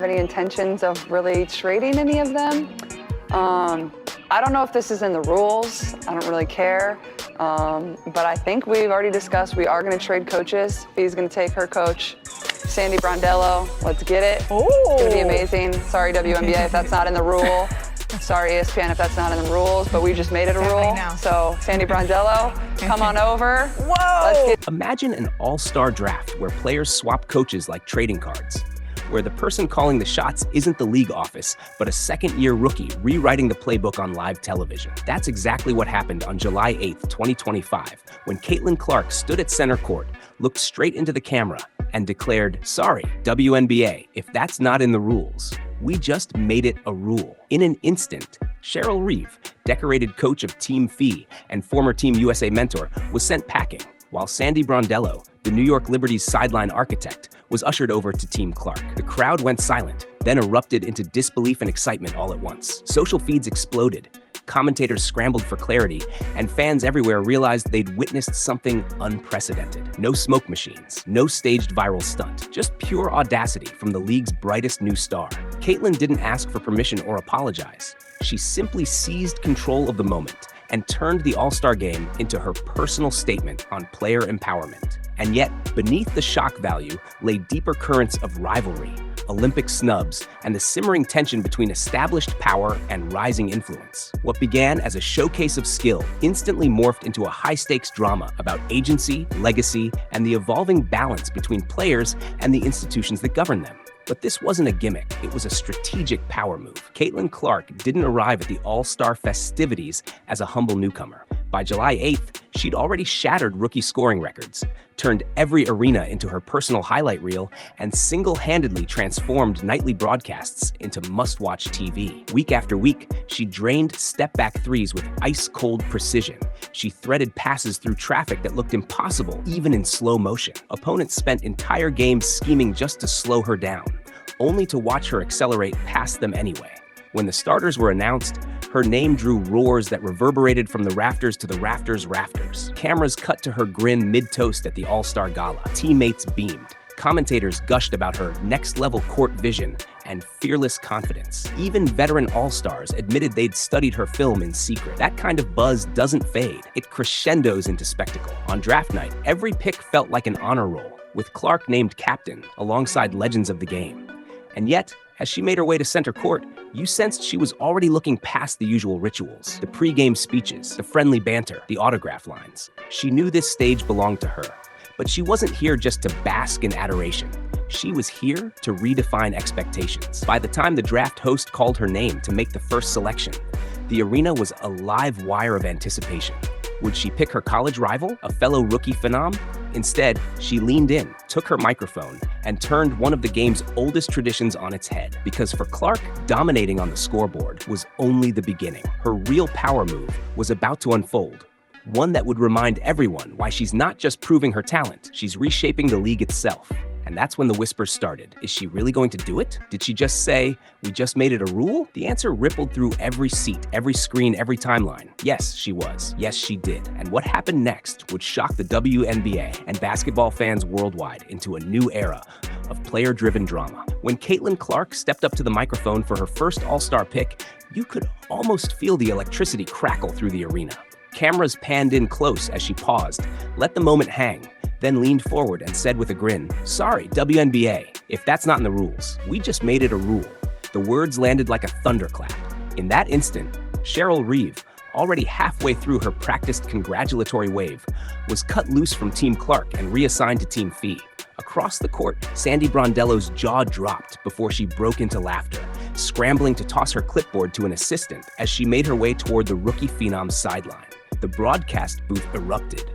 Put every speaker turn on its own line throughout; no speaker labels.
Any intentions of really trading any of them? I don't know if this is in the rules. I don't really care. But I think we've already discussed we are going to trade coaches. Fee's going to take her coach, Sandy Brondello. Let's get it.
Oh.
It's going to be amazing. Sorry, WNBA, if that's not in the rule. Sorry, ESPN, if that's not in the rules, but we just made it a rule. So, Sandy Brondello, come on over.
Whoa!
Imagine an all-star draft where players swap coaches like trading cards, where the person calling the shots isn't the league office, but a second-year rookie rewriting the playbook on live television. That's exactly what happened on July 8th, 2025, when Caitlin Clark stood at center court, looked straight into the camera, and declared, "Sorry, WNBA, if that's not in the rules. We just made it a rule." In an instant, Cheryl Reeve, decorated coach of Team Fee and former Team USA mentor, was sent packing, while Sandy Brondello, the New York Liberty's sideline architect, was ushered over to Team Clark. The crowd went silent, then erupted into disbelief and excitement all at once. Social feeds exploded, commentators scrambled for clarity, and fans everywhere realized they'd witnessed something unprecedented. No smoke machines, no staged viral stunt, just pure audacity from the league's brightest new star. Caitlin didn't ask for permission or apologize. She simply seized control of the moment and turned the All-Star Game into her personal statement on player empowerment. And yet, beneath the shock value lay deeper currents of rivalry, Olympic snubs, and the simmering tension between established power and rising influence. What began as a showcase of skill instantly morphed into a high-stakes drama about agency, legacy, and the evolving balance between players and the institutions that govern them. But this wasn't a gimmick, it was a strategic power move. Caitlin Clark didn't arrive at the All-Star festivities as a humble newcomer. By July 8th, she'd already shattered rookie scoring records, turned every arena into her personal highlight reel, and single-handedly transformed nightly broadcasts into must-watch TV. Week after week, she drained step-back threes with ice-cold precision. She threaded passes through traffic that looked impossible, even in slow motion. Opponents spent entire games scheming just to slow her down, only to watch her accelerate past them anyway. When the starters were announced, her name drew roars that reverberated from the rafters to the rafters. Cameras cut to her grin mid-toast at the All-Star Gala. Teammates beamed. Commentators gushed about her next-level court vision and fearless confidence. Even veteran All-Stars admitted they'd studied her film in secret. That kind of buzz doesn't fade. It crescendos into spectacle. On draft night, every pick felt like an honor roll, with Clark named captain alongside legends of the game. And yet, as she made her way to center court, you sensed she was already looking past the usual rituals, the pre-game speeches, the friendly banter, the autograph lines. She knew this stage belonged to her, but she wasn't here just to bask in adoration. She was here to redefine expectations. By the time the draft host called her name to make the first selection, the arena was a live wire of anticipation. Would she pick her college rival, a fellow rookie phenom? Instead, she leaned in, took her microphone, and turned one of the game's oldest traditions on its head. Because for Clark, dominating on the scoreboard was only the beginning. Her real power move was about to unfold. One that would remind everyone why she's not just proving her talent, she's reshaping the league itself. And that's when the whispers started. Is she really going to do it? Did she just say, "We just made it a rule"? The answer rippled through every seat, every screen, every timeline. Yes, she was. Yes, she did. And what happened next would shock the WNBA and basketball fans worldwide into a new era of player-driven drama. When Caitlin Clark stepped up to the microphone for her first All-Star pick, you could almost feel the electricity crackle through the arena. Cameras panned in close as she paused, let the moment hang, then leaned forward and said with a grin, "Sorry, WNBA, if that's not in the rules. We just made it a rule." The words landed like a thunderclap. In that instant, Cheryl Reeve, already halfway through her practiced congratulatory wave, was cut loose from Team Clark and reassigned to Team Fee. Across the court, Sandy Brondello's jaw dropped before she broke into laughter, scrambling to toss her clipboard to an assistant as she made her way toward the rookie phenom's sideline. The broadcast booth erupted.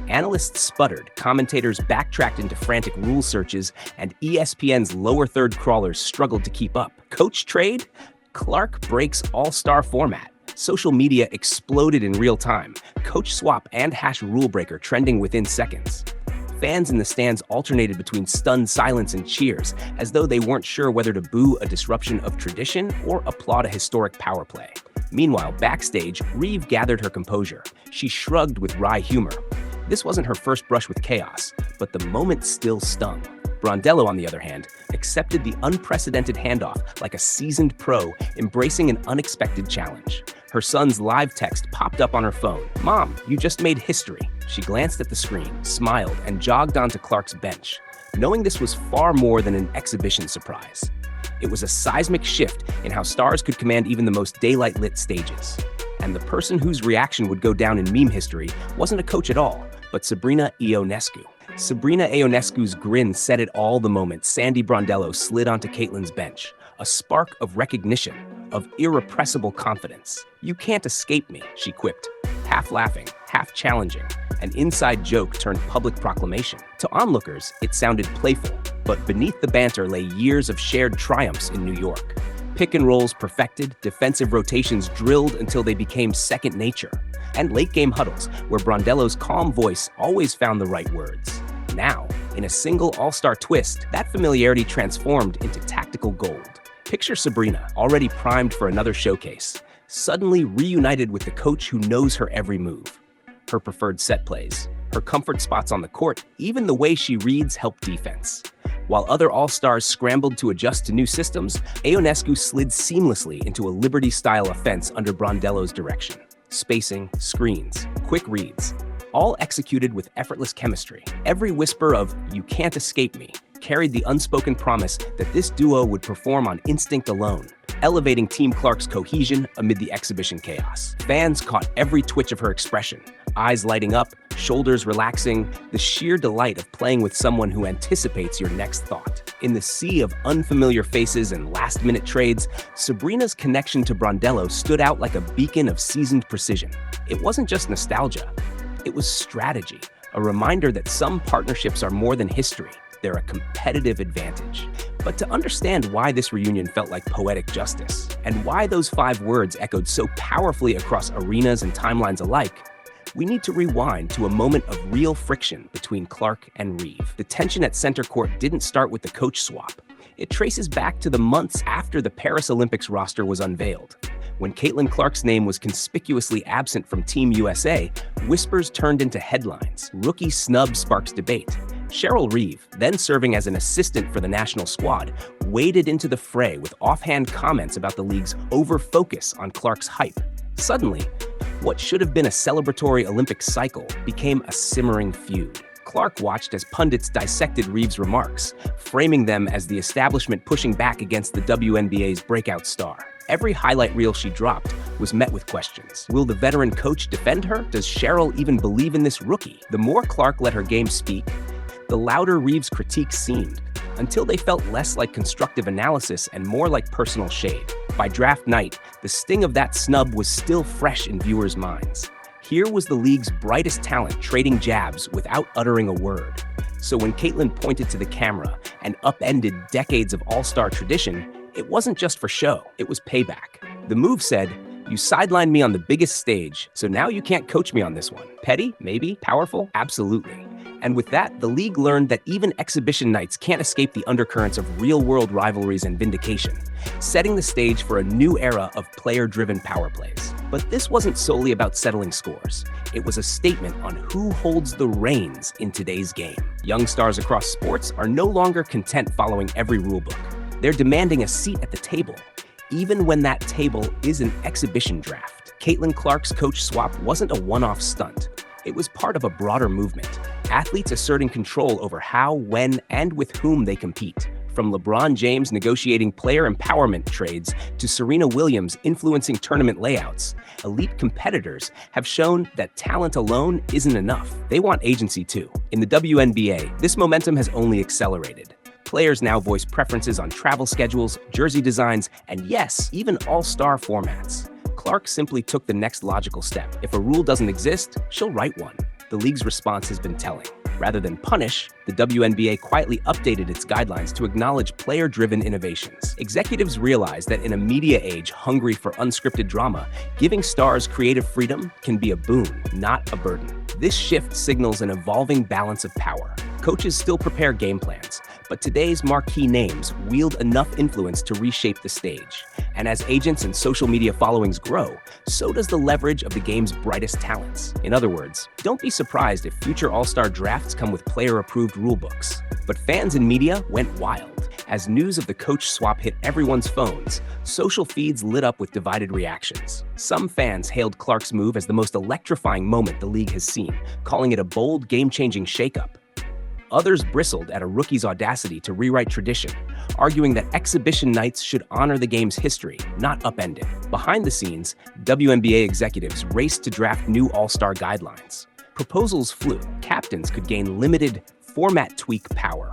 Analysts sputtered, commentators backtracked into frantic rule searches, and ESPN's lower third crawlers struggled to keep up. Coach trade? Clark breaks all-star format. Social media exploded in real time. Coach Swap and #rulebreaker trending within seconds. Fans in the stands alternated between stunned silence and cheers, as though they weren't sure whether to boo a disruption of tradition or applaud a historic power play. Meanwhile, backstage, Reeve gathered her composure. She shrugged with wry humor. This wasn't her first brush with chaos, but the moment still stung. Brondello, on the other hand, accepted the unprecedented handoff like a seasoned pro embracing an unexpected challenge. Her son's live text popped up on her phone. "Mom, you just made history." She glanced at the screen, smiled, and jogged onto Clark's bench, knowing this was far more than an exhibition surprise. It was a seismic shift in how stars could command even the most daylight-lit stages. And the person whose reaction would go down in meme history wasn't a coach at all, but Sabrina Eonescu. Sabrina Eonescu's grin said it all the moment Sandy Brondello slid onto Caitlin's bench, a spark of recognition, of irrepressible confidence. "You can't escape me," she quipped, half laughing, half challenging. An inside joke turned public proclamation. To onlookers, it sounded playful, but beneath the banter lay years of shared triumphs in New York. Pick and rolls perfected, defensive rotations drilled until they became second nature, and late-game huddles where Brondello's calm voice always found the right words. Now, in a single all-star twist, that familiarity transformed into tactical gold. Picture Sabrina, already primed for another showcase, suddenly reunited with the coach who knows her every move. Her preferred set plays, her comfort spots on the court, even the way she reads help defense. While other all-stars scrambled to adjust to new systems, Eonescu slid seamlessly into a Liberty-style offense under Brondello's direction. Spacing, screens, quick reads, all executed with effortless chemistry. Every whisper of "you can't escape me" carried the unspoken promise that this duo would perform on instinct alone, elevating Team Clark's cohesion amid the exhibition chaos. Fans caught every twitch of her expression, eyes lighting up, shoulders relaxing, the sheer delight of playing with someone who anticipates your next thought. In the sea of unfamiliar faces and last-minute trades, Sabrina's connection to Brondello stood out like a beacon of seasoned precision. It wasn't just nostalgia, it was strategy, a reminder that some partnerships are more than history. They're a competitive advantage. But to understand why this reunion felt like poetic justice, and why those 5 words echoed so powerfully across arenas and timelines alike, we need to rewind to a moment of real friction between Clark and Reeve. The tension at center court didn't start with the coach swap. It traces back to the months after the Paris Olympics roster was unveiled. When Caitlin Clark's name was conspicuously absent from Team USA, whispers turned into headlines. Rookie snub sparks debate. Cheryl Reeve, then serving as an assistant for the national squad, waded into the fray with offhand comments about the league's over-focus on Clark's hype. Suddenly, what should have been a celebratory Olympic cycle became a simmering feud. Clark watched as pundits dissected Reeve's remarks, framing them as the establishment pushing back against the WNBA's breakout star. Every highlight reel she dropped was met with questions. Will the veteran coach defend her? Does Cheryl even believe in this rookie? The more Clark let her game speak, the louder Reeve's critiques seemed, until they felt less like constructive analysis and more like personal shade. By draft night, the sting of that snub was still fresh in viewers' minds. Here was the league's brightest talent trading jabs without uttering a word. So when Caitlin pointed to the camera and upended decades of all-star tradition, it wasn't just for show, it was payback. The move said, "You sidelined me on the biggest stage, so now you can't coach me on this one." Petty? Maybe. Powerful? Absolutely. And with that, the league learned that even exhibition nights can't escape the undercurrents of real-world rivalries and vindication, setting the stage for a new era of player-driven power plays. But this wasn't solely about settling scores. It was a statement on who holds the reins in today's game. Young stars across sports are no longer content following every rulebook. They're demanding a seat at the table, even when that table is an exhibition draft. Caitlin Clark's coach swap wasn't a one-off stunt. It was part of a broader movement. Athletes asserting control over how, when, and with whom they compete. From LeBron James negotiating player empowerment trades to Serena Williams influencing tournament layouts, elite competitors have shown that talent alone isn't enough. They want agency too. In the WNBA, this momentum has only accelerated. Players now voice preferences on travel schedules, jersey designs, and yes, even all-star formats. Clark simply took the next logical step. If a rule doesn't exist, she'll write one. The league's response has been telling. Rather than punish, the WNBA quietly updated its guidelines to acknowledge player-driven innovations. Executives realize that in a media age hungry for unscripted drama, giving stars creative freedom can be a boon, not a burden. This shift signals an evolving balance of power. Coaches still prepare game plans, but today's marquee names wield enough influence to reshape the stage. And as agents and social media followings grow, so does the leverage of the game's brightest talents. In other words, don't be surprised if future All-Star drafts come with player-approved rulebooks. But fans and media went wild. As news of the coach swap hit everyone's phones, social feeds lit up with divided reactions. Some fans hailed Clark's move as the most electrifying moment the league has seen, calling it a bold, game-changing shakeup. Others bristled at a rookie's audacity to rewrite tradition, arguing that exhibition nights should honor the game's history, not upend it. Behind the scenes, WNBA executives raced to draft new All-Star guidelines. Proposals flew. Captains could gain limited format tweak power.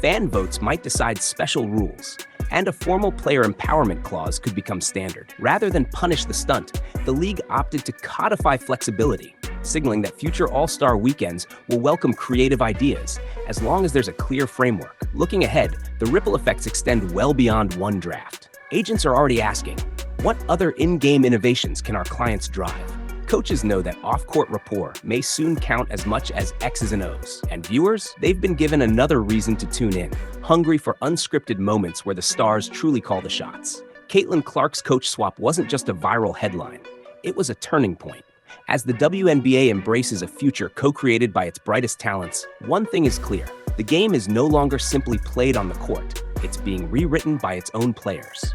Fan votes might decide special rules, and a formal player empowerment clause could become standard. Rather than punish the stunt, the league opted to codify flexibility, signaling that future All-Star weekends will welcome creative ideas, as long as there's a clear framework. Looking ahead, the ripple effects extend well beyond one draft. Agents are already asking, what other in-game innovations can our clients drive? Coaches know that off-court rapport may soon count as much as X's and O's. And viewers, they've been given another reason to tune in, hungry for unscripted moments where the stars truly call the shots. Caitlin Clark's coach swap wasn't just a viral headline. It was a turning point. As the WNBA embraces a future co-created by its brightest talents, one thing is clear. The game is no longer simply played on the court. It's being rewritten by its own players.